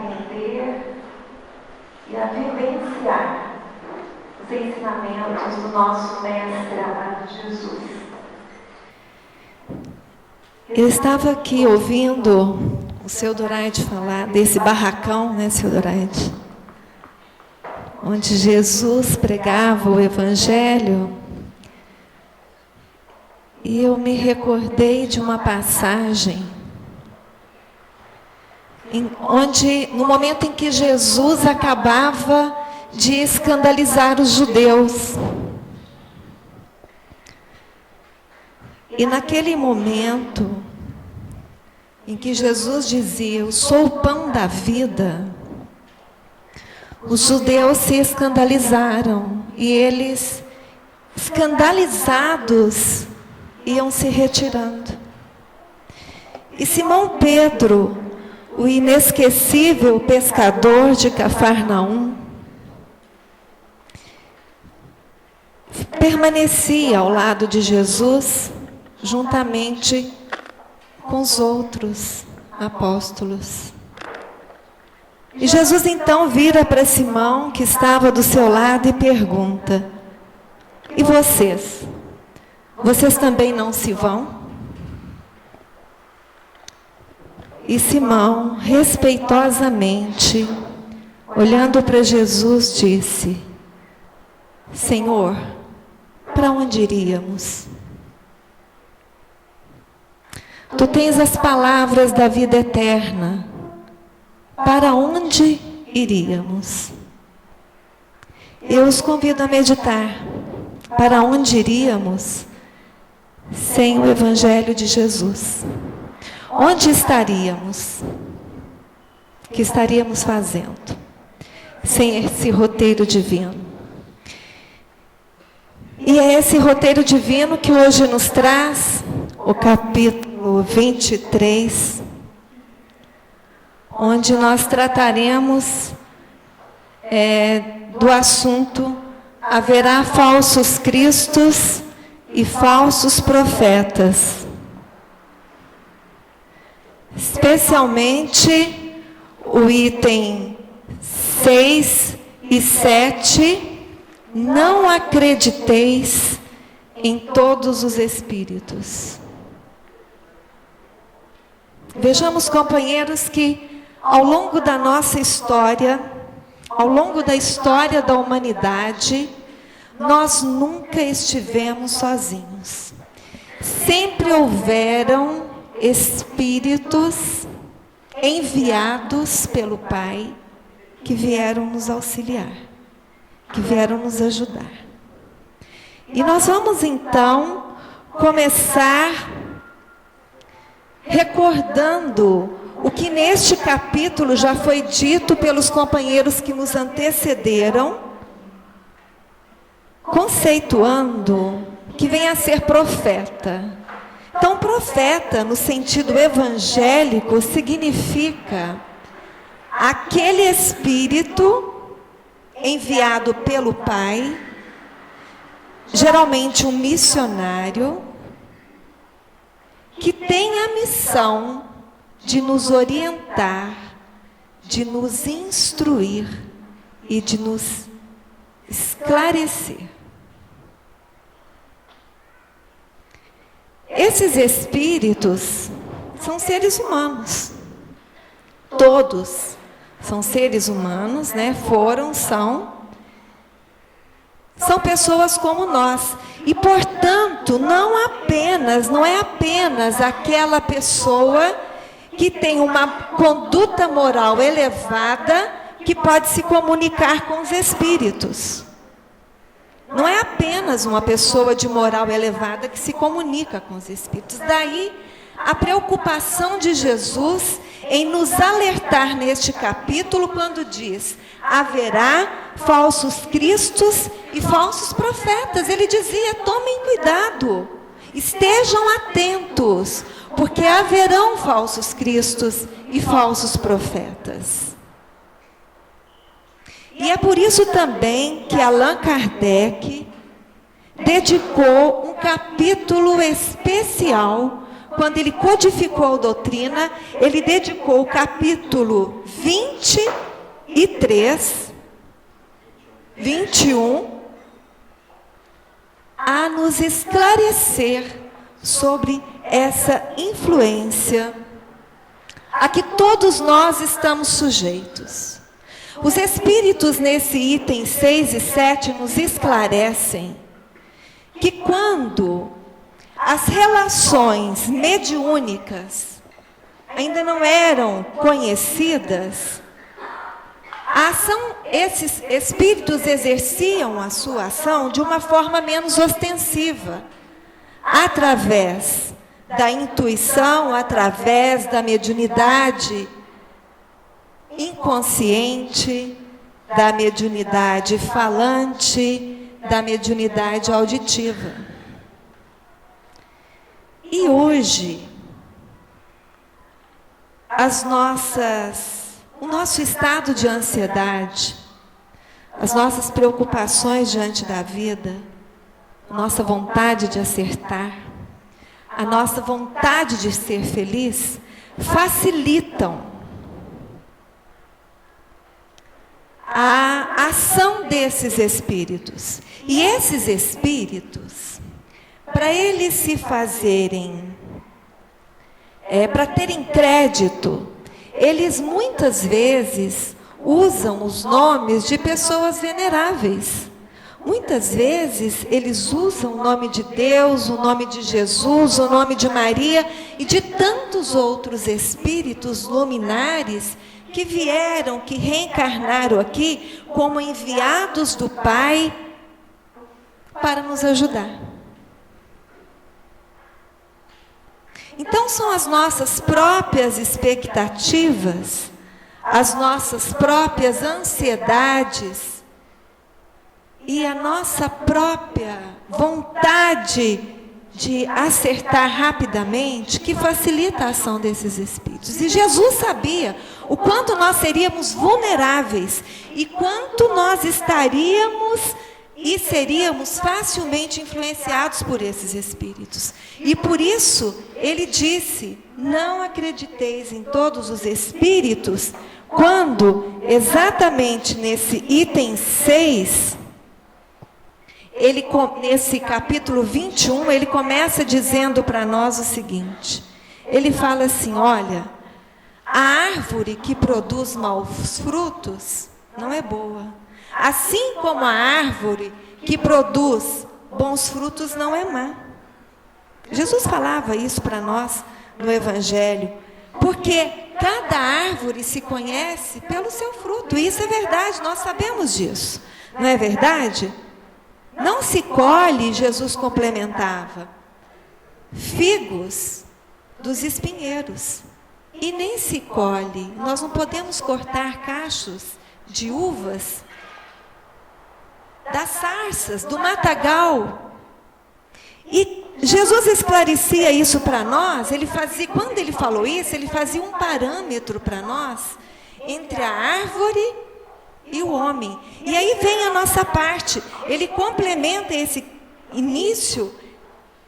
aprender e a vivenciar os ensinamentos do nosso Mestre amado Jesus. Eu estava aqui ouvindo o seu Doraide falar desse barracão, né, seu Doraide? Onde Jesus pregava o Evangelho. E eu me recordei de uma passagem onde, no momento em que Jesus acabava de escandalizar os judeus. E naquele momento em que Jesus dizia: eu sou o pão da vida, os judeus se escandalizaram e eles, escandalizados, iam se retirando. E Simão Pedro, o inesquecível pescador de Cafarnaum, permanecia ao lado de Jesus, juntamente com os outros apóstolos. E Jesus então vira para Simão, que estava do seu lado, e pergunta: e vocês? Vocês também não se vão? E Simão, respeitosamente, olhando para Jesus, disse: Senhor, para onde iríamos? Tu tens as palavras da vida eterna. Para onde iríamos? Eu os convido a meditar. Para onde iríamos sem o Evangelho de Jesus? Onde estaríamos? O que estaríamos fazendo sem esse roteiro divino? E é esse roteiro divino que hoje nos traz o capítulo 23, onde nós trataremos do assunto: haverá falsos cristos e falsos profetas. Especialmente o item 6 e 7, não acrediteis em todos os espíritos. Vejamos, companheiros, que ao longo da nossa história, ao longo da história da humanidade, nós nunca estivemos sozinhos. Sempre houveram espíritos enviados pelo Pai que vieram nos auxiliar, que vieram nos ajudar. E nós vamos então começar recordando o que neste capítulo já foi dito pelos companheiros que nos antecederam, conceituando que vem a ser profeta. Então, profeta, no sentido evangélico, significa aquele espírito enviado pelo Pai, geralmente um missionário, que tem a missão de nos orientar, de nos instruir e de nos esclarecer. Esses espíritos são seres humanos. Todos são seres humanos, né? São pessoas como nós. E, portanto, não é apenas aquela pessoa que tem uma conduta moral elevada que pode se comunicar com os espíritos. Não é apenas uma pessoa de moral elevada que se comunica com os espíritos. Daí a preocupação de Jesus em nos alertar neste capítulo quando diz: haverá falsos cristos e falsos profetas. Ele dizia: tomem cuidado, estejam atentos, porque haverão falsos cristos e falsos profetas. E é por isso também que Allan Kardec dedicou um capítulo especial quando ele codificou a doutrina, ele dedicou o capítulo 23, 21, a nos esclarecer sobre essa influência a que todos nós estamos sujeitos. Os espíritos nesse item 6 e 7 nos esclarecem que quando as relações mediúnicas ainda não eram conhecidas, esses espíritos exerciam a sua ação de uma forma menos ostensiva, através da intuição, através da mediunidade inconsciente, da mediunidade falante, da mediunidade auditiva. E hoje, o nosso estado de ansiedade, as nossas preocupações diante da vida, a nossa vontade de acertar, a nossa vontade de ser feliz, facilitam a ação desses espíritos. E esses espíritos, para eles se fazerem, para terem crédito, eles muitas vezes usam os nomes de pessoas veneráveis. Muitas vezes eles usam o nome de Deus, o nome de Jesus, o nome de Maria e de tantos outros espíritos luminares que vieram, que reencarnaram aqui como enviados do Pai para nos ajudar. Então são as nossas próprias expectativas, as nossas próprias ansiedades e a nossa própria vontade de acertar rapidamente que facilita a ação desses espíritos. E Jesus sabia o quanto nós seríamos vulneráveis e quanto nós estaríamos e seríamos facilmente influenciados por esses espíritos. E por isso ele disse: não acrediteis em todos os espíritos, quando exatamente nesse item 6, nesse capítulo 21, ele começa dizendo para nós o seguinte. Ele fala assim: olha, a árvore que produz maus frutos não é boa. Assim como a árvore que produz bons frutos não é má. Jesus falava isso para nós no Evangelho, porque cada árvore se conhece pelo seu fruto. E isso é verdade, nós sabemos disso. Não é verdade? Não se colhe, Jesus complementava, figos dos espinheiros. E nem se colhe, nós não podemos cortar cachos de uvas das sarças, do matagal. E Jesus esclarecia isso para nós. Quando ele falou isso, ele fazia um parâmetro para nós entre a árvore e o homem. E aí vem a nossa parte. Ele complementa esse início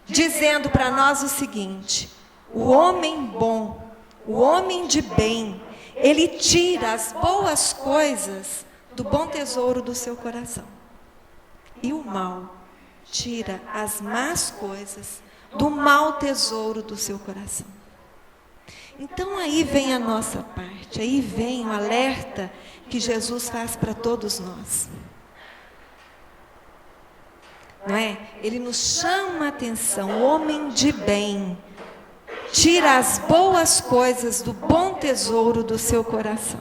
dizendo para nós o seguinte: o homem bom, o homem de bem, ele tira as boas coisas do bom tesouro do seu coração. E o mal tira as más coisas do mau tesouro do seu coração. Então aí vem a nossa parte, aí vem o alerta que Jesus faz para todos nós. Não é? Ele nos chama a atenção: o homem de bem tira as boas coisas do bom tesouro do seu coração.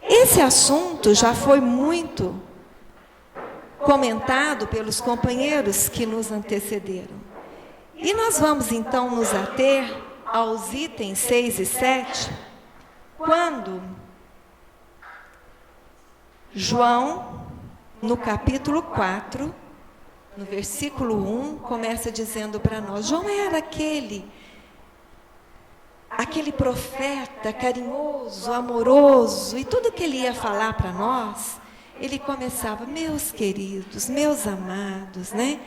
Esse assunto já foi muito comentado pelos companheiros que nos antecederam. E nós vamos então nos ater aos itens 6 e 7, quando João, no capítulo 4, no versículo 1, começa dizendo para nós: João era aquele profeta carinhoso, amoroso, e tudo que ele ia falar para nós, ele começava: meus queridos, meus amados, né?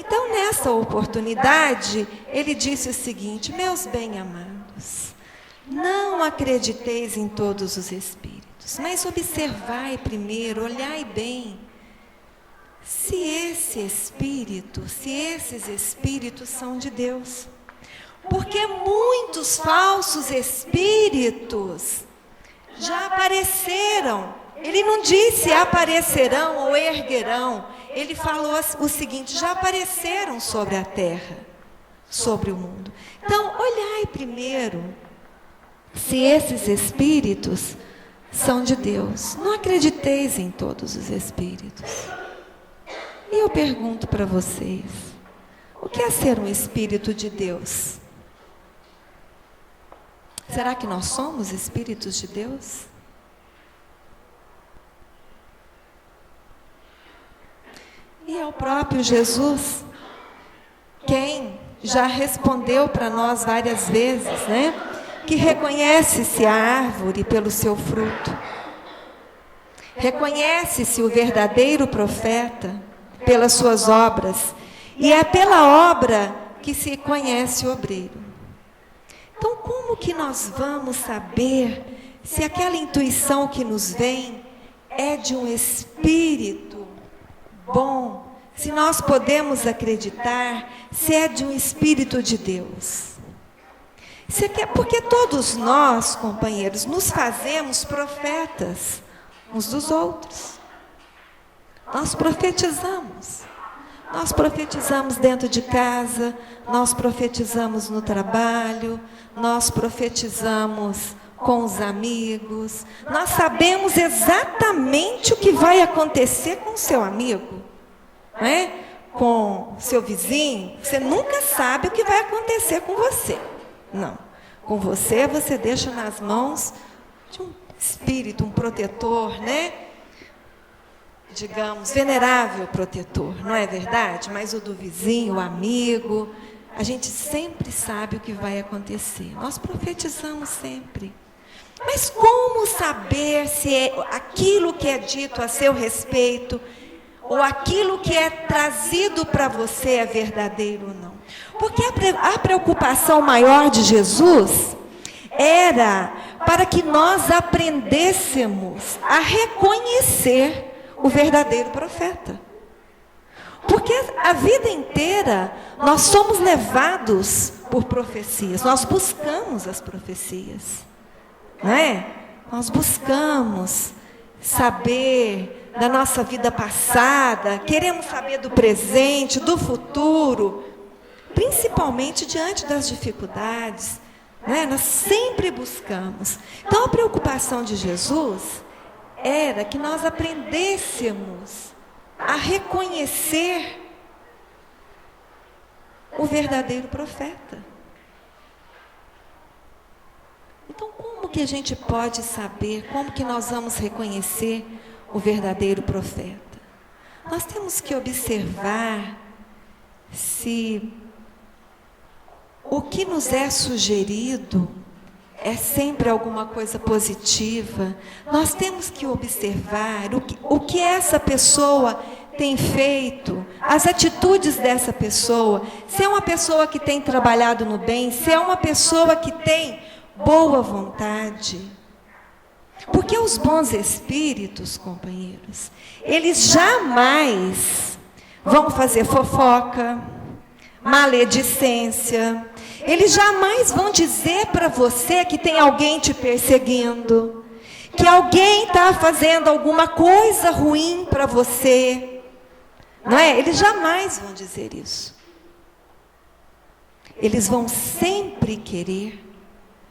Então, nessa oportunidade, ele disse o seguinte: meus bem-amados, não acrediteis em todos os espíritos, mas observai primeiro, olhai bem, se esses espíritos são de Deus. Porque muitos falsos espíritos já apareceram. Ele não disse aparecerão ou erguerão. Ele falou o seguinte: já apareceram sobre a terra, sobre o mundo. Então, olhai primeiro se esses espíritos são de Deus. Não acrediteis em todos os espíritos. E eu pergunto para vocês: o que é ser um espírito de Deus? Será que nós somos espíritos de Deus? E é o próprio Jesus quem já respondeu para nós várias vezes, né? Que reconhece-se a árvore pelo seu fruto. Reconhece-se o verdadeiro profeta pelas suas obras. E é pela obra que se conhece o obreiro. Então, como que nós vamos saber se aquela intuição que nos vem é de um espírito bom? Se nós podemos acreditar se é de um espírito de Deus? Porque todos nós, companheiros, nos fazemos profetas uns dos outros. Nós profetizamos. Nós profetizamos dentro de casa, nós profetizamos no trabalho, nós profetizamos com os amigos. Nós sabemos exatamente o que vai acontecer com o seu amigo, não é? Com o seu vizinho. Você nunca sabe o que vai acontecer com você. Não. Com você, você deixa nas mãos de um espírito, um protetor, né? Digamos, venerável protetor, não é verdade? Mas o do vizinho, o amigo, a gente sempre sabe o que vai acontecer. Nós profetizamos sempre. Mas como saber se aquilo que é dito a seu respeito, ou aquilo que é trazido para você é verdadeiro ou não? Porque a preocupação maior de Jesus era para que nós aprendêssemos a reconhecer o verdadeiro profeta. Porque a vida inteira nós somos levados por profecias, nós buscamos as profecias, não é? Nós buscamos saber da nossa vida passada, queremos saber do presente, do futuro, principalmente diante das dificuldades, não é? Nós sempre buscamos. Então a preocupação de Jesus era que nós aprendêssemos a reconhecer o verdadeiro profeta. Então, como que a gente pode saber, como que nós vamos reconhecer o verdadeiro profeta? Nós temos que observar se o que nos é sugerido é sempre alguma coisa positiva. Nós temos que observar o que essa pessoa tem feito, as atitudes dessa pessoa, se é uma pessoa que tem trabalhado no bem, se é uma pessoa que tem boa vontade. Porque os bons espíritos, companheiros, eles jamais vão fazer fofoca, maledicência. Eles jamais vão dizer para você que tem alguém te perseguindo, que alguém está fazendo alguma coisa ruim para você. Não é? Eles jamais vão dizer isso. Eles vão sempre querer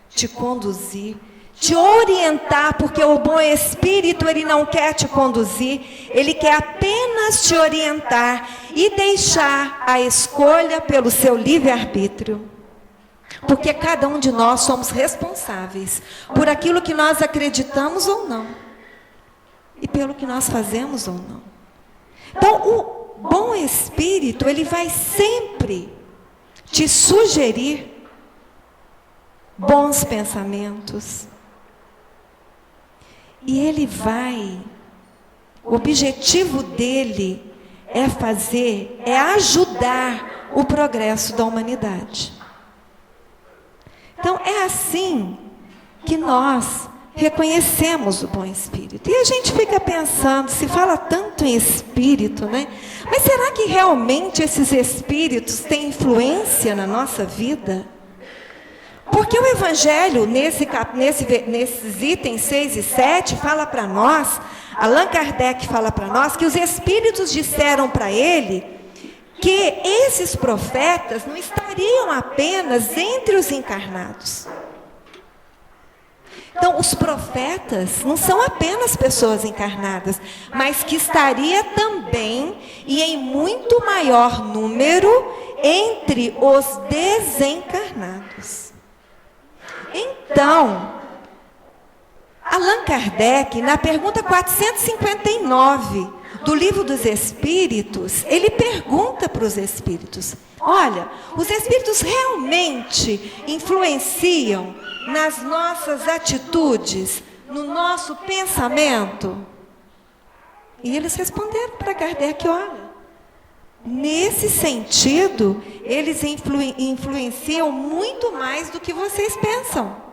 te conduzir, te orientar, porque o bom espírito, ele não quer te conduzir, ele quer apenas te orientar e deixar a escolha pelo seu livre-arbítrio. Porque cada um de nós somos responsáveis por aquilo que nós acreditamos ou não, e pelo que nós fazemos ou não. Então, o bom espírito, ele vai sempre te sugerir bons pensamentos. E ele vai, o objetivo dele é ajudar o progresso da humanidade. Então, é assim que nós reconhecemos o bom espírito. E a gente fica pensando, se fala tanto em espírito, né? Mas será que realmente esses espíritos têm influência na nossa vida? Porque o Evangelho, nesses itens 6 e 7, fala para nós, Allan Kardec fala para nós, que os espíritos disseram para ele que esses profetas não estariam apenas entre os encarnados. Então, os profetas não são apenas pessoas encarnadas, mas que estaria também, e em muito maior número, entre os desencarnados. Então, Allan Kardec, na pergunta 459 do Livro dos Espíritos, ele pergunta para os espíritos: olha, os espíritos realmente influenciam nas nossas atitudes, no nosso pensamento? E eles responderam para Kardec: olha, nesse sentido, eles influenciam muito mais do que vocês pensam.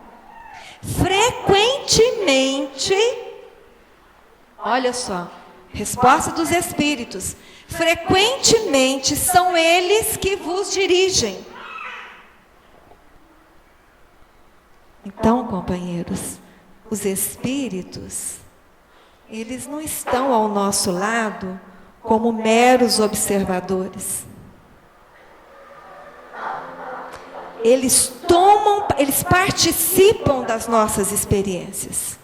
Frequentemente, olha só, resposta dos espíritos, frequentemente são eles que vos dirigem. Então, companheiros, os espíritos, eles não estão ao nosso lado como meros observadores. Eles participam das nossas experiências.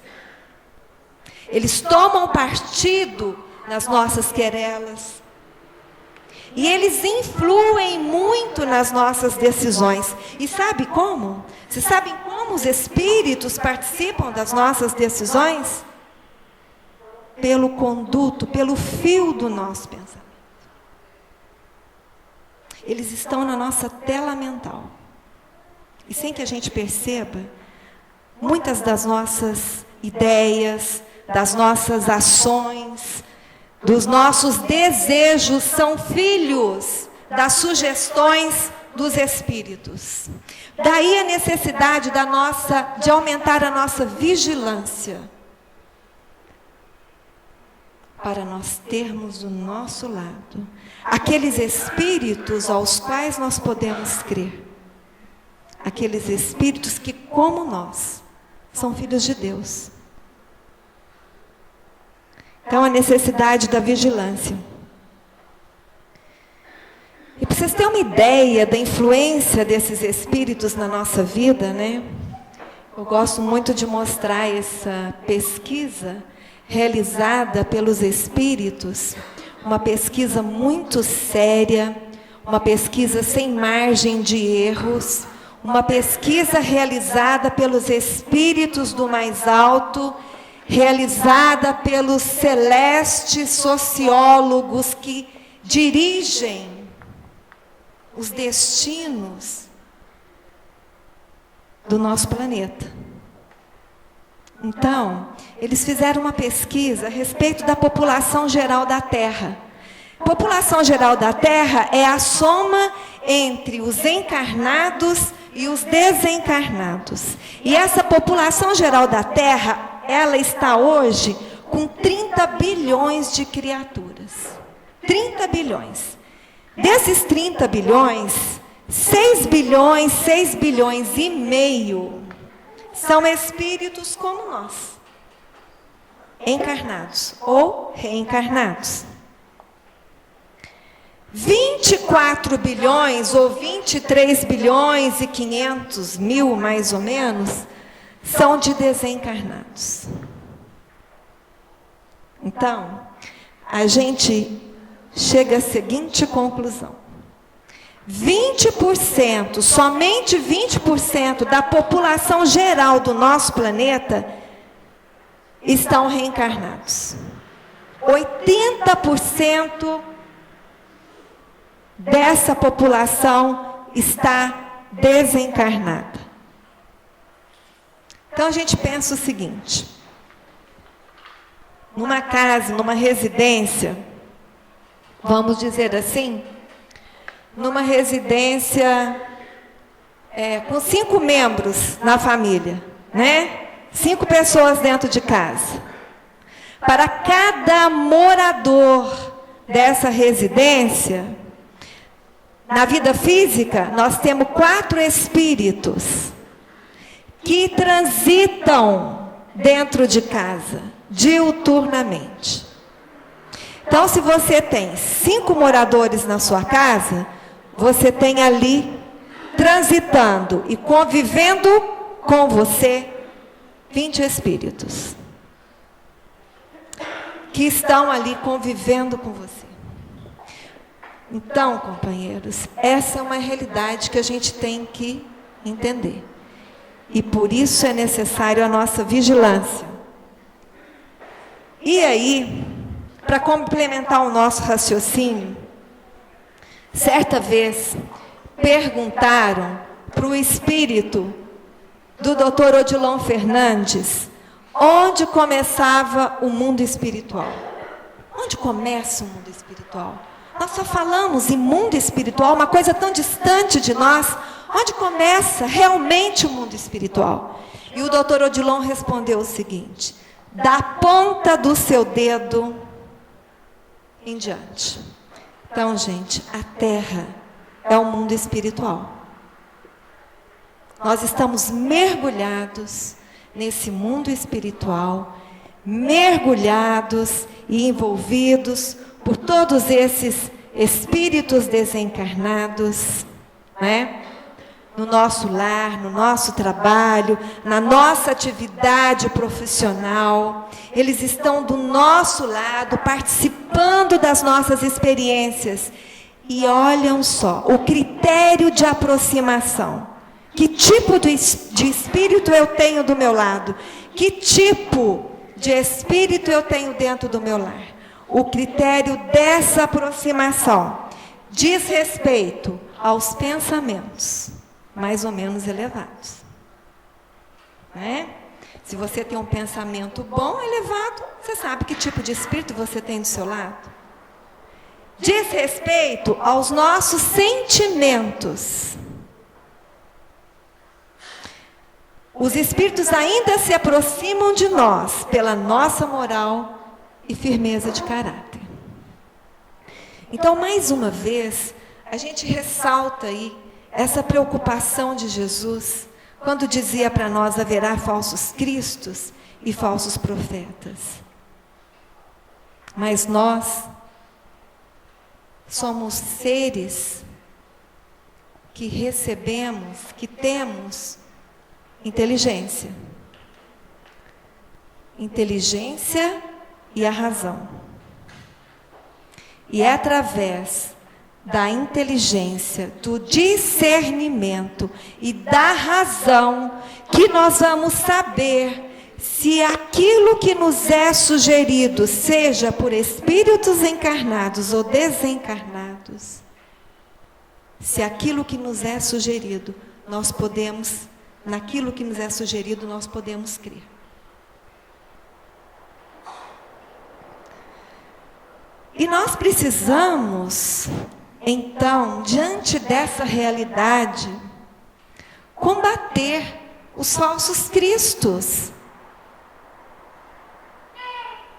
Eles tomam partido nas nossas querelas. E eles influem muito nas nossas decisões. E sabe como? Vocês sabem como os espíritos participam das nossas decisões? Pelo conduto, pelo fio do nosso pensamento. Eles estão na nossa tela mental. E sem que a gente perceba, muitas das nossas ideias, das nossas ações, dos nossos desejos são filhos das sugestões dos espíritos. Daí a necessidade de aumentar a nossa vigilância, para nós termos do nosso lado aqueles espíritos aos quais nós podemos crer. Aqueles espíritos que, como nós, são filhos de Deus. Então, a necessidade da vigilância. E para vocês terem uma ideia da influência desses espíritos na nossa vida, né? Eu gosto muito de mostrar essa pesquisa realizada pelos espíritos, uma pesquisa muito séria, uma pesquisa sem margem de erros, uma pesquisa realizada pelos espíritos do mais alto, realizada pelos celestes sociólogos que dirigem os destinos do nosso planeta. Então, eles fizeram uma pesquisa a respeito da população geral da Terra. A população geral da Terra é a soma entre os encarnados e os desencarnados. E essa população geral da Terra, ela está hoje com 30 bilhões de criaturas. 30 bilhões. Desses 30 bilhões, 6 bilhões e meio são espíritos como nós, encarnados ou reencarnados. 24 bilhões ou 23 bilhões e 500 mil, mais ou menos, são de desencarnados. Então, a gente chega à seguinte conclusão: 20%, somente 20% da população geral do nosso planeta estão reencarnados. 80% dessa população está desencarnada. Então a gente pensa o seguinte: numa casa, numa residência, vamos dizer assim, numa residência com 5 membros na família, né? 5 pessoas dentro de casa. Para cada morador dessa residência, na vida física, nós temos 4 espíritos que transitam dentro de casa, diuturnamente. Então, se você tem 5 moradores na sua casa, você tem ali, transitando e convivendo com você, 20 espíritos que estão ali convivendo com você. Então, companheiros, essa é uma realidade que a gente tem que entender. E por isso é necessário a nossa vigilância. E aí, para complementar o nosso raciocínio, certa vez perguntaram para o espírito do Dr. Odilon Fernandes onde começava o mundo espiritual. Onde começa o mundo espiritual? Nós só falamos em mundo espiritual, uma coisa tão distante de nós. Onde começa realmente o mundo espiritual? E o Dr. Odilon respondeu o seguinte: da ponta do seu dedo em diante. Então, gente, a Terra é o mundo espiritual. Nós estamos mergulhados nesse mundo espiritual, mergulhados e envolvidos por todos esses espíritos desencarnados, né? No nosso lar, no nosso trabalho, na nossa atividade profissional. Eles estão do nosso lado, participando das nossas experiências. E olham só, o critério de aproximação. Que tipo de espírito eu tenho do meu lado? Que tipo de espírito eu tenho dentro do meu lar? O critério dessa aproximação diz respeito aos pensamentos mais ou menos elevados, né? Se você tem um pensamento bom, elevado, você sabe que tipo de espírito você tem do seu lado. Diz respeito aos nossos sentimentos. Os espíritos ainda se aproximam de nós pela nossa moral e firmeza de caráter. Então, mais uma vez, a gente ressalta aí essa preocupação de Jesus, quando dizia para nós: haverá falsos cristos e falsos profetas. Mas nós somos seres que recebemos, que temos inteligência. Inteligência e a razão. E é através da inteligência, do discernimento e da razão que nós vamos saber se aquilo que nos é sugerido, seja por espíritos encarnados ou desencarnados, se aquilo que nos é sugerido, naquilo que nos é sugerido, nós podemos crer. E nós precisamos, então, diante dessa realidade, combater os falsos cristos.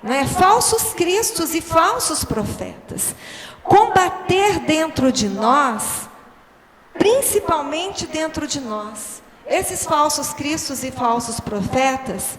Não é? Falsos cristos e falsos profetas. Combater dentro de nós, principalmente dentro de nós, esses falsos cristos e falsos profetas,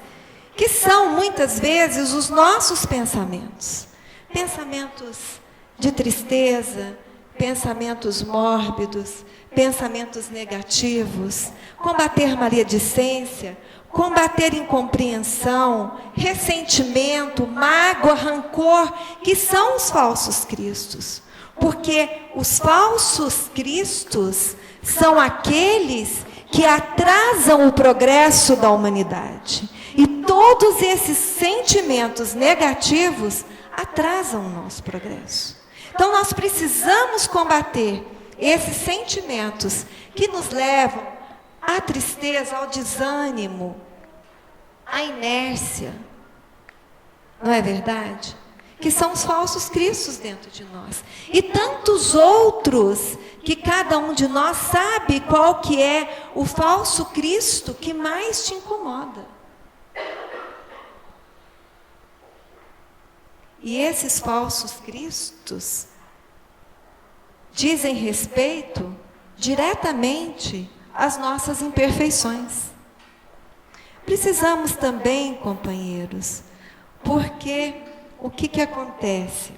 que são muitas vezes os nossos pensamentos. Pensamentos de tristeza, pensamentos mórbidos, pensamentos negativos, combater maledicência, combater incompreensão, ressentimento, mágoa, rancor, que são os falsos cristos. Porque os falsos cristos são aqueles que atrasam o progresso da humanidade. E todos esses sentimentos negativos atrasam o nosso progresso. Então, nós precisamos combater esses sentimentos que nos levam à tristeza, ao desânimo, à inércia. Não é verdade? que são os falsos cristos dentro de nós. E tantos outros, que cada um de nós sabe qual que é o falso Cristo que mais te incomoda. E esses falsos cristos dizem respeito diretamente às nossas imperfeições. Precisamos também, companheiros, porque o que acontece?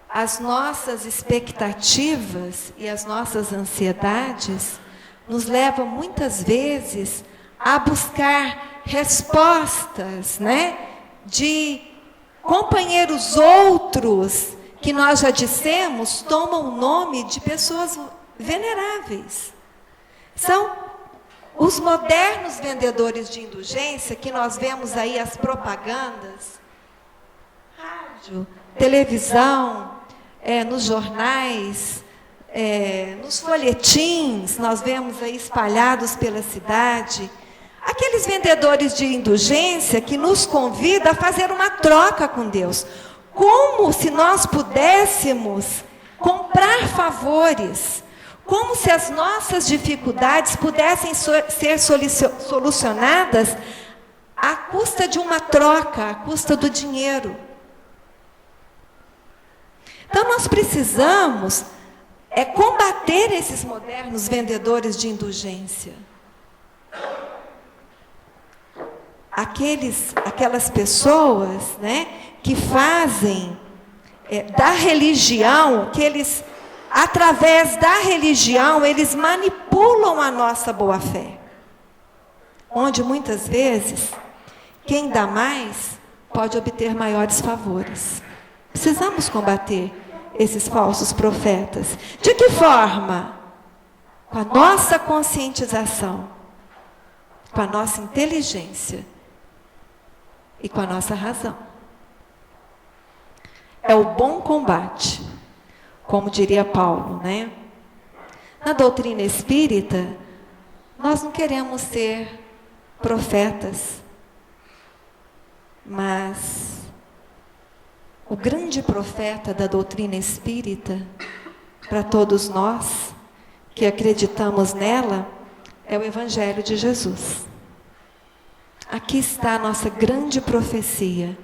As nossas expectativas e as nossas ansiedades nos levam muitas vezes a buscar respostas, de companheiros outros que nós já dissemos tomam o nome de pessoas veneráveis. São os modernos vendedores de indulgência que nós vemos aí as propagandas, rádio, televisão, nos jornais, nos folhetins, nós vemos aí espalhados pela cidade. Aqueles vendedores de indulgência que nos convidam a fazer uma troca com Deus. Como se nós pudéssemos comprar favores. Como se as nossas dificuldades pudessem ser solucionadas à custa de uma troca, à custa do dinheiro. Então nós precisamos combater esses modernos vendedores de indulgência. Aquelas pessoas, que fazem da religião, que eles, através da religião, eles manipulam a nossa boa-fé. Onde muitas vezes, quem dá mais, pode obter maiores favores. Precisamos combater esses falsos profetas. De que forma? Com a nossa conscientização, com a nossa inteligência e com a nossa razão. É o bom combate, como diria Paulo, Na doutrina espírita, nós não queremos ser profetas, mas o grande profeta da doutrina espírita, para todos nós que acreditamos nela, é o Evangelho de Jesus. Aqui está a nossa grande profecia.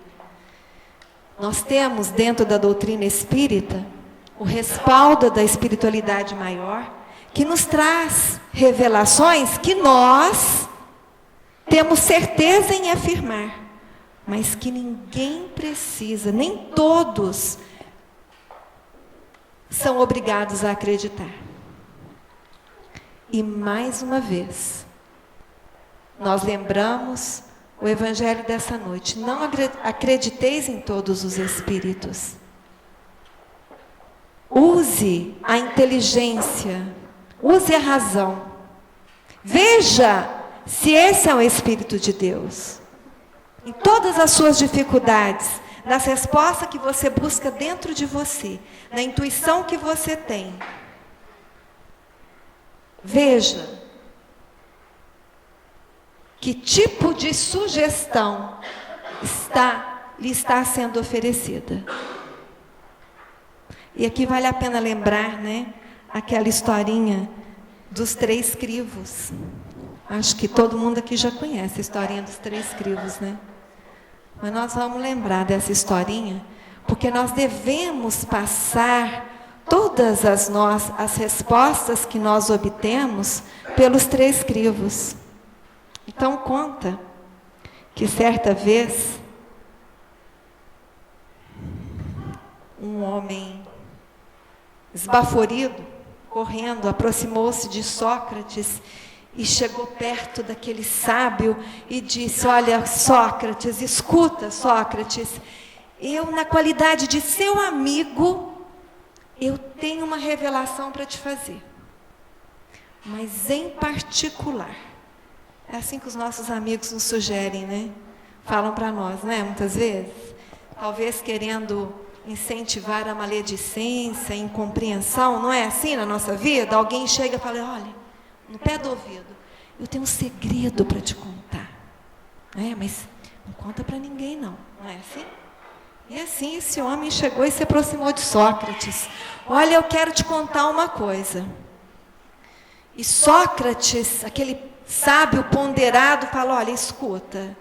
Nós temos dentro da doutrina espírita o respaldo da espiritualidade maior, que nos traz revelações que nós temos certeza em afirmar, mas que ninguém precisa, nem todos são obrigados a acreditar. E mais uma vez, nós lembramos o Evangelho dessa noite. Não acrediteis em todos os espíritos. Use a inteligência, use a razão. Veja se esse é o Espírito de Deus. Em todas as suas dificuldades, nas respostas que você busca dentro de você, na intuição que você tem. Veja que tipo de sugestão lhe está sendo oferecida. E aqui vale a pena lembrar, aquela historinha dos 3 crivos. Acho que todo mundo aqui já conhece a historinha dos 3 crivos, Mas nós vamos lembrar dessa historinha, porque nós devemos passar todas as respostas que nós obtemos pelos 3 crivos. Então conta que certa vez um homem esbaforido, correndo, aproximou-se de Sócrates e chegou perto daquele sábio e disse: olha, Sócrates, escuta, Sócrates, eu, na qualidade de seu amigo, eu tenho uma revelação para te fazer. Mas em particular, é assim que os nossos amigos nos sugerem, Falam para nós, muitas vezes. Talvez querendo incentivar a maledicência, a incompreensão, não é assim na nossa vida? Alguém chega e fala: olha, no pé do ouvido, eu tenho um segredo para te contar. Mas Não conta para ninguém, não. Não é assim? E assim esse homem chegou e se aproximou de Sócrates. Olha, eu quero te contar uma coisa. E Sócrates, aquele sábio ponderado, falou: olha, escuta.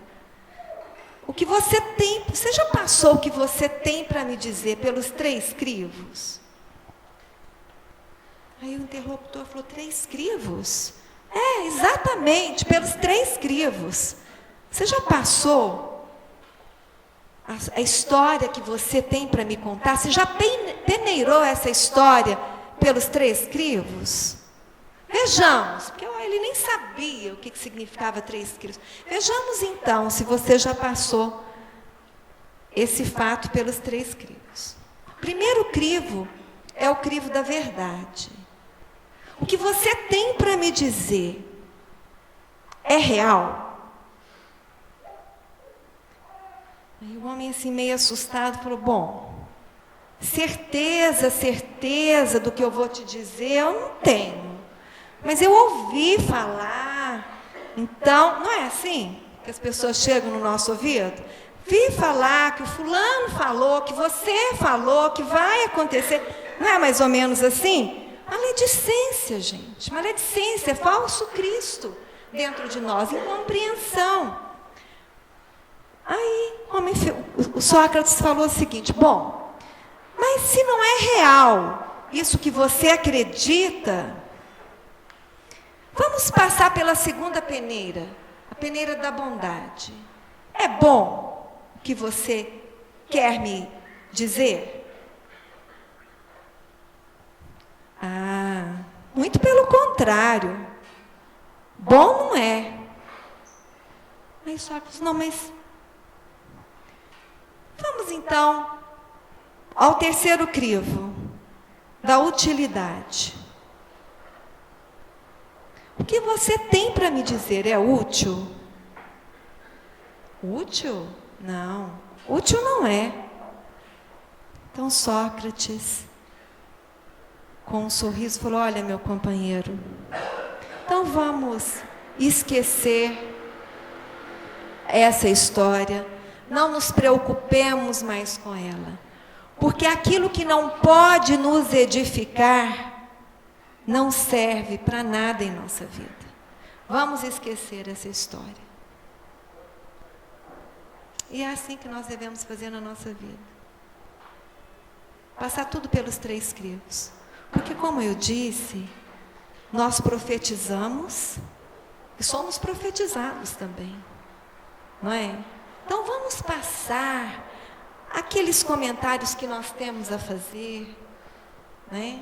O que você tem, você já passou o que você tem para me dizer pelos 3 crivos? Aí o interlocutor falou: 3 crivos? É, exatamente, pelos 3 crivos. Você já passou a história que você tem para me contar? Você já peneirou essa história pelos 3 crivos? Vejamos, porque ele nem sabia o que significava 3 crivos. Vejamos então se você já passou esse fato pelos 3 crivos. O primeiro crivo é o crivo da verdade. O que você tem para me dizer é real? Aí o homem, assim, meio assustado, falou: bom, certeza do que eu vou te dizer eu não tenho. Mas eu ouvi falar. Então, não é assim que as pessoas chegam no nosso ouvido? Vi falar que o fulano falou, que você falou, que vai acontecer. Não é mais ou menos assim? Maledicência, gente. Maledicência, é falso Cristo dentro de nós, incompreensão. Aí o Sócrates falou o seguinte: bom, mas se não é real isso que você acredita, vamos passar pela segunda peneira, a peneira da bondade. É bom o que você quer me dizer? Ah, muito pelo contrário. Bom não é. Aí Sócrates: não, mas vamos então ao terceiro crivo, da utilidade. O que você tem para me dizer é útil? Útil? Não. Útil não é. Então Sócrates, com um sorriso, falou: olha, meu companheiro, então vamos esquecer essa história. Não nos preocupemos mais com ela. Porque aquilo que não pode nos edificar não serve para nada em nossa vida. Vamos esquecer essa história. E é assim que nós devemos fazer na nossa vida. Passar tudo pelos 3 crivos. Porque, como eu disse, nós profetizamos e somos profetizados também. Não é? Então vamos passar aqueles comentários que nós temos a fazer, né?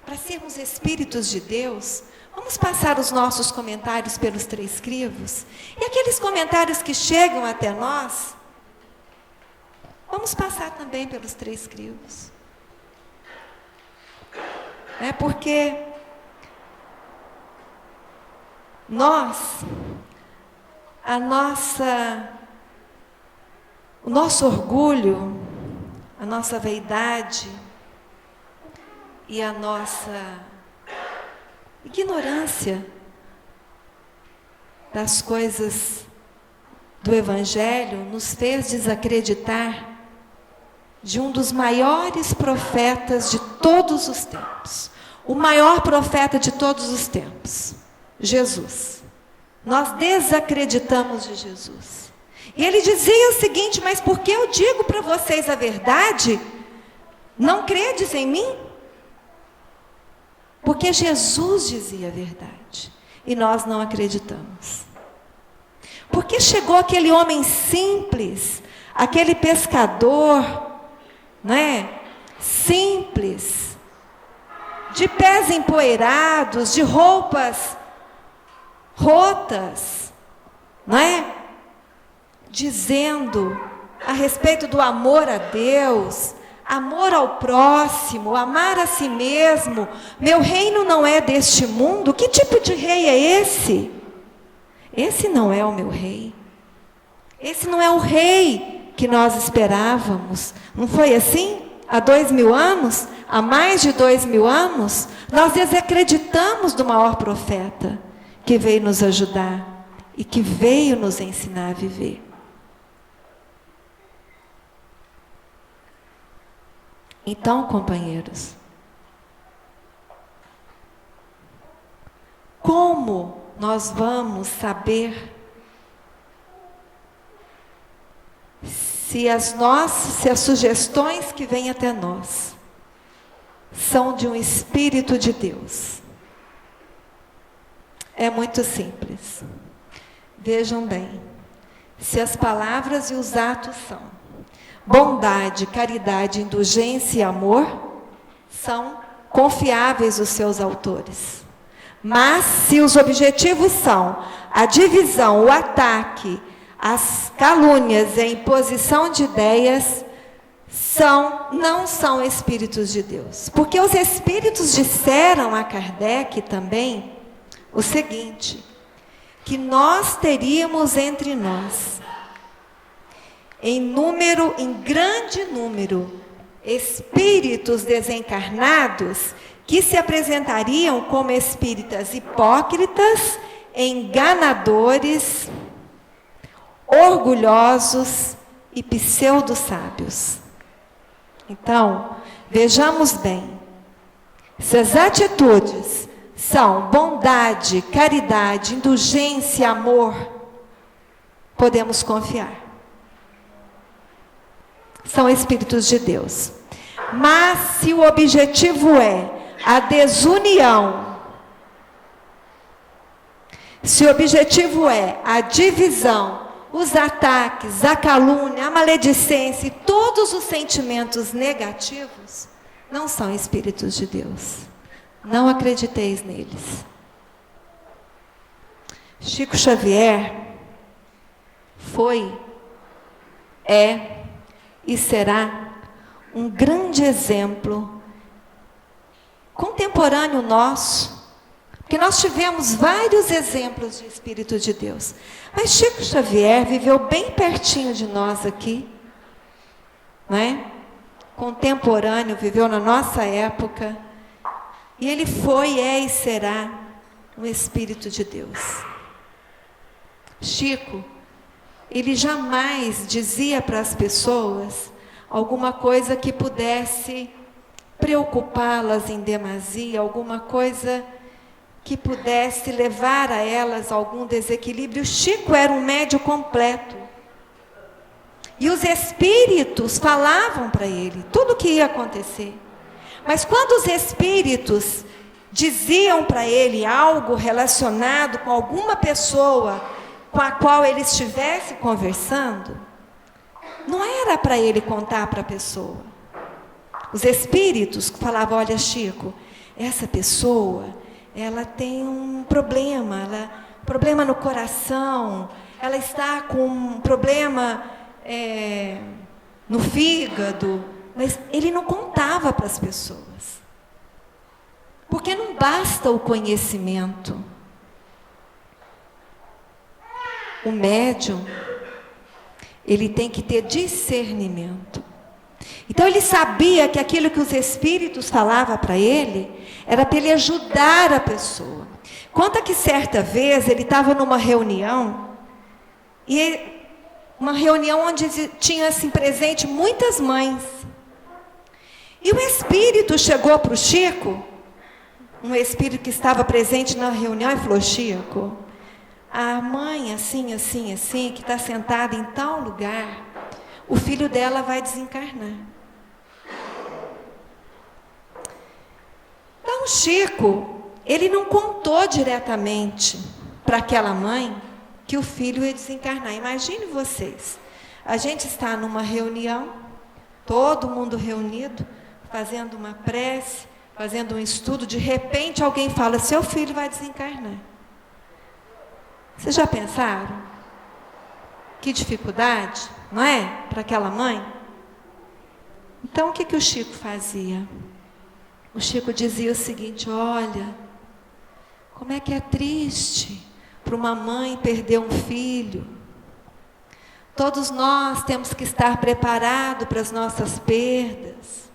Para sermos espíritos de Deus, vamos passar os nossos comentários pelos 3 crivos. E aqueles comentários que chegam até nós, vamos passar também pelos 3 crivos. Porque o nosso orgulho, a nossa vaidade e a nossa ignorância das coisas do Evangelho nos fez desacreditar de um dos maiores profetas de todos os tempos. O maior profeta de todos os tempos, Jesus. Nós desacreditamos de Jesus. E ele dizia o seguinte: mas por que eu digo para vocês a verdade, não credes em mim? Porque Jesus dizia a verdade e nós não acreditamos. Porque chegou aquele homem simples, aquele pescador, não é? Simples, de pés empoeirados, de roupas rotas, não é? Dizendo a respeito do amor a Deus, amor ao próximo, amar a si mesmo. Meu reino não é deste mundo. Que tipo de rei é esse? Esse não é o meu rei. Esse não é o rei que nós esperávamos. Não foi assim? Há 2000 anos? Há mais de 2000 anos? Nós desacreditamos do maior profeta que veio nos ajudar e que veio nos ensinar a viver. Então, companheiros, como nós vamos saber se as sugestões que vêm até nós são de um Espírito de Deus? É muito simples. Vejam bem, se as palavras e os atos são bondade, caridade, indulgência e amor, são confiáveis os seus autores. Mas se os objetivos são a divisão, o ataque, as calúnias e a imposição de ideias, não são espíritos de Deus. Porque os espíritos disseram a Kardec também o seguinte, que nós teríamos entre nós, em grande número, espíritos desencarnados que se apresentariam como espíritas hipócritas, enganadores, orgulhosos e pseudo-sábios. Então, vejamos bem, se as atitudes são bondade, caridade, indulgência, amor, podemos confiar. São espíritos de Deus. Mas se o objetivo é a desunião, se o objetivo é a divisão, os ataques, a calúnia, a maledicência e todos os sentimentos negativos, não são espíritos de Deus. Não acrediteis neles. Chico Xavier foi, é e será um grande exemplo contemporâneo nosso, porque nós tivemos vários exemplos de Espírito de Deus. Mas Chico Xavier viveu bem pertinho de nós aqui, não é? Contemporâneo, viveu na nossa época, e ele foi, é e será um Espírito de Deus. Chico, ele jamais dizia para as pessoas alguma coisa que pudesse preocupá-las em demasia, alguma coisa que pudesse levar a elas algum desequilíbrio. Chico era um médium completo. E os espíritos falavam para ele tudo o que ia acontecer. Mas quando os espíritos diziam para ele algo relacionado com alguma pessoa com a qual ele estivesse conversando, não era para ele contar para a pessoa. Os espíritos falavam, olha Chico, essa pessoa, ela tem um problema no coração, ela está com um problema no fígado, mas ele não contava para as pessoas. Porque não basta o conhecimento. O médium, ele tem que ter discernimento. Então ele sabia que aquilo que os espíritos falavam para ele, era para ele ajudar a pessoa. Conta que certa vez ele estava numa reunião, uma reunião onde tinha assim presente muitas mães. E o espírito chegou para o Chico, um espírito que estava presente na reunião, e falou, Chico, a mãe assim, assim, assim, que está sentada em tal lugar, o filho dela vai desencarnar. Então, Chico, ele não contou diretamente para aquela mãe que o filho ia desencarnar. Imagine vocês, a gente está numa reunião, todo mundo reunido, fazendo uma prece, fazendo um estudo, de repente alguém fala, seu filho vai desencarnar. Vocês já pensaram? Que dificuldade, não é? Para aquela mãe. Então, o que o Chico fazia? O Chico dizia o seguinte, olha, como é que é triste para uma mãe perder um filho. Todos nós temos que estar preparados para as nossas perdas.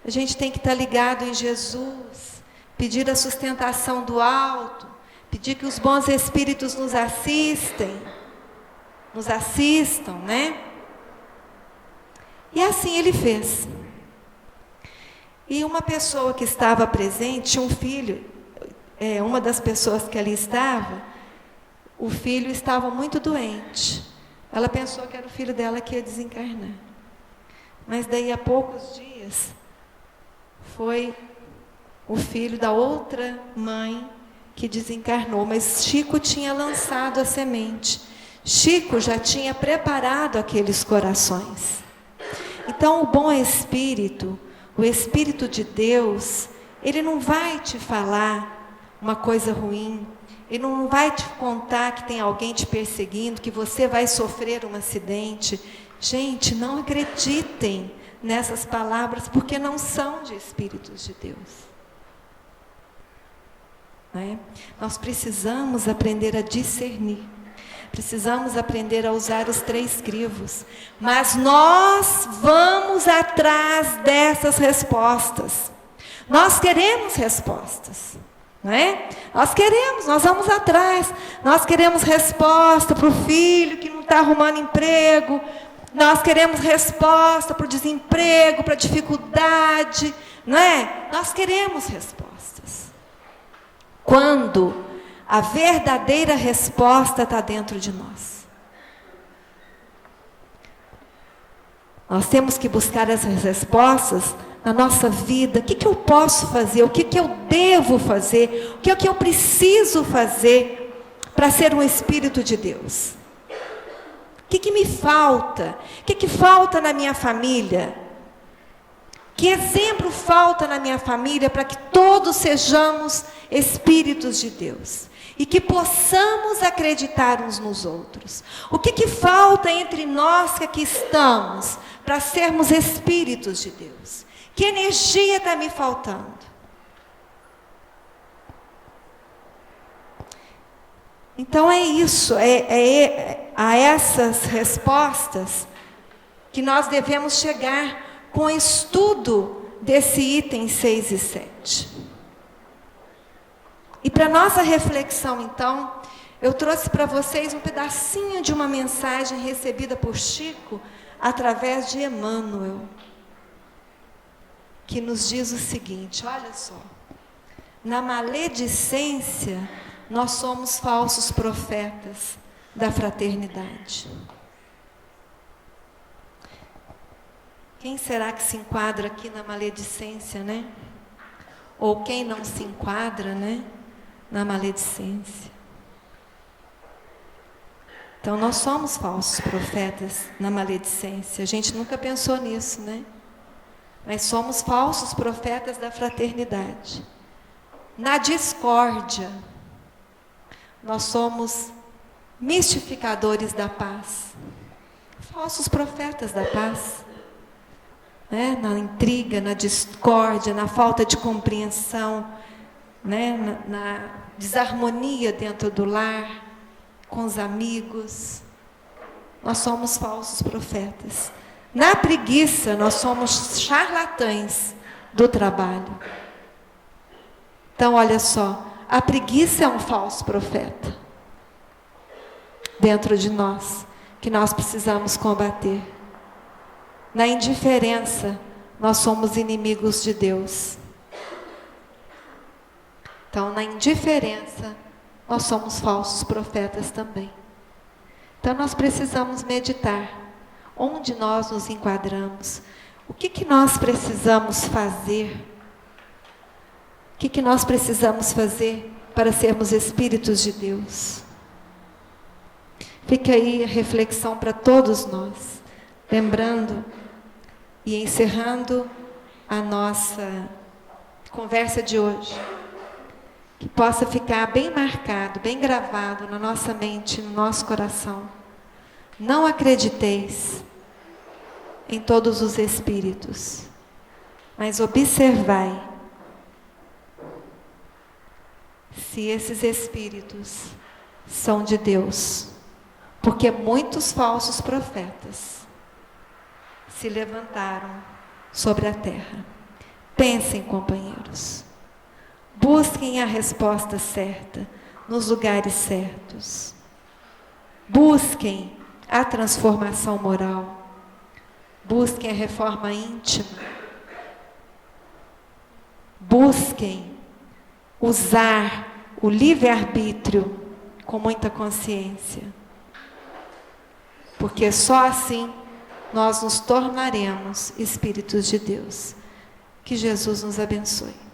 A gente tem que estar ligado em Jesus, pedir a sustentação do alto, pedir que os bons espíritos nos assistam, né? E assim ele fez. E uma pessoa que estava presente, um filho, uma das pessoas que ali estava, o filho estava muito doente. Ela pensou que era o filho dela que ia desencarnar. Mas daí a poucos dias, foi o filho da outra mãe que desencarnou. Mas Chico tinha lançado a semente. Chico já tinha preparado aqueles corações. Então o bom espírito, o Espírito de Deus, ele não vai te falar uma coisa ruim, ele não vai te contar que tem alguém te perseguindo, que você vai sofrer um acidente. Gente, não acreditem nessas palavras, porque não são de Espíritos de Deus. Não é? Nós precisamos aprender a discernir. Precisamos aprender a usar os 3 crivos. Mas nós vamos atrás dessas respostas. Nós queremos respostas. Não é? Nós vamos atrás. Nós queremos resposta para o filho que não está arrumando emprego. Nós queremos resposta para o desemprego, para a dificuldade. Não é? Nós queremos respostas. Quando a verdadeira resposta está dentro de nós. Nós temos que buscar essas respostas na nossa vida. O que eu posso fazer? O que eu devo fazer? O que eu preciso fazer para ser um Espírito de Deus? O que me falta? O que falta na minha família? Que exemplo falta na minha família para que todos sejamos Espíritos de Deus? E que possamos acreditar uns nos outros. O que falta entre nós que aqui estamos para sermos Espíritos de Deus? Que energia está me faltando? Então é isso, a essas respostas que nós devemos chegar com o estudo desse item 6 e 7. E para nossa reflexão, então, eu trouxe para vocês um pedacinho de uma mensagem recebida por Chico através de Emmanuel, que nos diz o seguinte, olha só: na maledicência, nós somos falsos profetas da fraternidade. Quem será que se enquadra aqui na maledicência, né? Ou quem não se enquadra, né, na maledicência? Então, nós somos falsos profetas na maledicência. A gente nunca pensou nisso, né? Mas somos falsos profetas da fraternidade. Na discórdia, nós somos mistificadores da paz. Falsos profetas da paz. Né? Na intriga, na discórdia, na falta de compreensão, né? na desarmonia dentro do lar, com os amigos. Nós somos falsos profetas. Na preguiça, nós somos charlatães do trabalho. Então, olha só, a preguiça é um falso profeta dentro de nós, que nós precisamos combater. Na indiferença, nós somos inimigos de Deus. Então, na indiferença, nós somos falsos profetas também. Então, nós precisamos meditar onde nós nos enquadramos, o que nós precisamos fazer, o que nós precisamos fazer para sermos Espíritos de Deus. Fica aí a reflexão para todos nós, lembrando e encerrando a nossa conversa de hoje, que possa ficar bem marcado, bem gravado na nossa mente, no nosso coração. Não acrediteis em todos os espíritos, mas observai se esses espíritos são de Deus, porque muitos falsos profetas se levantaram sobre a terra. Pensem, companheiros, busquem a resposta certa nos lugares certos, busquem a transformação moral, busquem a reforma íntima, busquem usar o livre-arbítrio com muita consciência. Porque só assim nós nos tornaremos espíritos de Deus. Que Jesus nos abençoe.